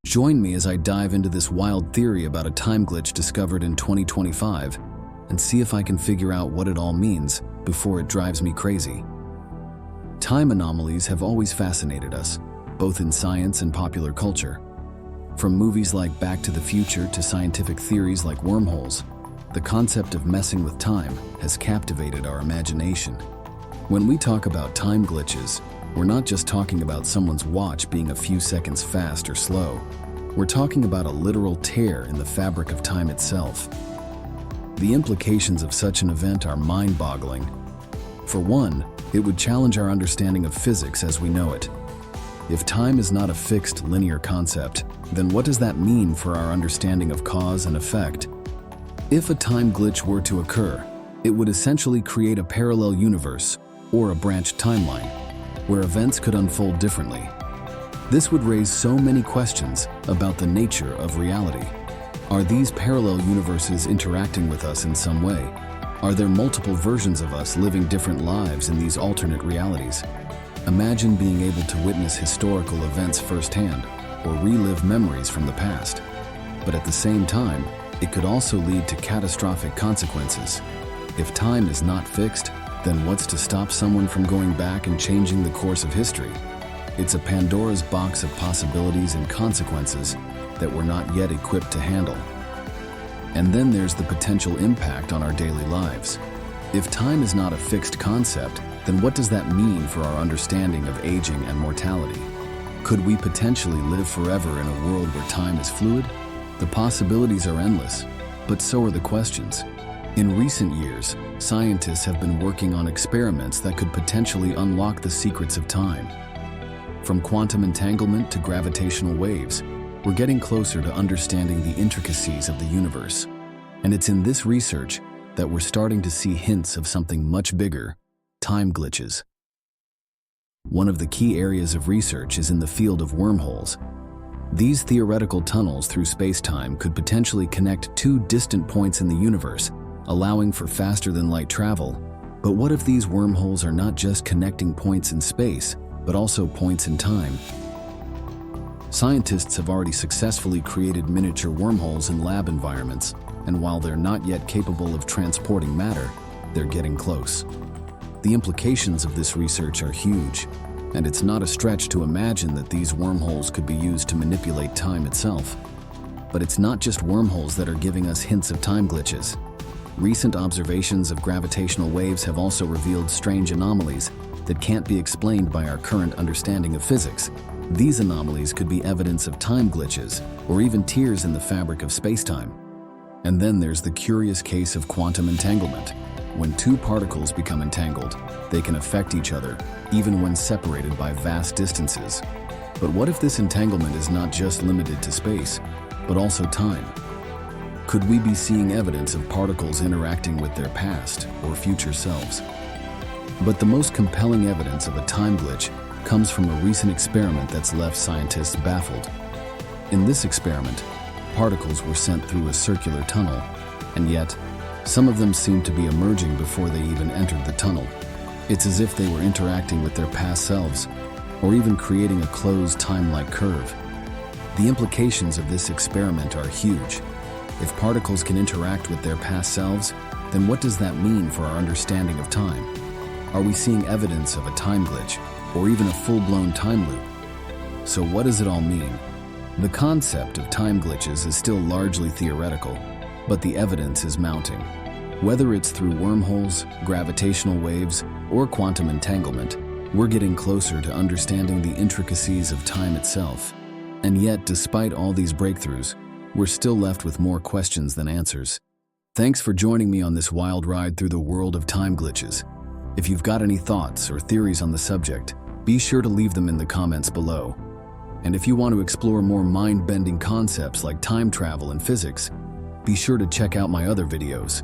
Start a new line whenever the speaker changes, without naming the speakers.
Join me as I dive into this wild theory about a time glitch discovered in 2025 and see if I can figure out what it all means before it drives me crazy. Time anomalies have always fascinated us, both in science and popular culture. From movies like Back to the Future to scientific theories like wormholes, the concept of messing with time has captivated our imagination. When we talk about time glitches, we're not just talking about someone's watch being a few seconds fast or slow. We're talking about a literal tear in the fabric of time itself. The implications of such an event are mind-boggling. For one, it would challenge our understanding of physics as we know it. If time is not a fixed, linear concept, then what does that mean for our understanding of cause and effect? If a time glitch were to occur, it would essentially create a parallel universe, or a branched timeline, where events could unfold differently. This would raise so many questions about the nature of reality. Are these parallel universes interacting with us in some way? Are there multiple versions of us living different lives in these alternate realities? Imagine being able to witness historical events firsthand or relive memories from the past. But at the same time, it could also lead to catastrophic consequences. If time is not fixed, then what's to stop someone from going back and changing the course of history? It's a Pandora's box of possibilities and consequences that we're not yet equipped to handle. And then there's the potential impact on our daily lives. If time is not a fixed concept, then what does that mean for our understanding of aging and mortality? Could we potentially live forever in a world where time is fluid? The possibilities are endless, but so are the questions. In recent years, scientists have been working on experiments that could potentially unlock the secrets of time. From quantum entanglement to gravitational waves, we're getting closer to understanding the intricacies of the universe. And it's in this research that we're starting to see hints of something much bigger: time glitches. One of the key areas of research is in the field of wormholes. These theoretical tunnels through space-time could potentially connect two distant points in the universe, allowing for faster-than-light travel. But what if these wormholes are not just connecting points in space, but also points in time? Scientists have already successfully created miniature wormholes in lab environments, and while they're not yet capable of transporting matter, they're getting close. The implications of this research are huge, and it's not a stretch to imagine that these wormholes could be used to manipulate time itself. But it's not just wormholes that are giving us hints of time glitches. Recent observations of gravitational waves have also revealed strange anomalies that can't be explained by our current understanding of physics. These anomalies could be evidence of time glitches, or even tears in the fabric of space-time. And then there's the curious case of quantum entanglement. When two particles become entangled, they can affect each other, even when separated by vast distances. But what if this entanglement is not just limited to space, but also time? Could we be seeing evidence of particles interacting with their past or future selves? But the most compelling evidence of a time glitch comes from a recent experiment that's left scientists baffled. In this experiment, particles were sent through a circular tunnel, and yet, some of them seemed to be emerging before they even entered the tunnel. It's as if they were interacting with their past selves, or even creating a closed time-like curve. The implications of this experiment are huge. If particles can interact with their past selves, then what does that mean for our understanding of time? Are we seeing evidence of a time glitch, or even a full-blown time loop? So what does it all mean? The concept of time glitches is still largely theoretical, but the evidence is mounting. Whether it's through wormholes, gravitational waves, or quantum entanglement, we're getting closer to understanding the intricacies of time itself. And yet, despite all these breakthroughs, we're still left with more questions than answers. Thanks for joining me on this wild ride through the world of time glitches. If you've got any thoughts or theories on the subject, be sure to leave them in the comments below. And if you want to explore more mind-bending concepts like time travel and physics, be sure to check out my other videos.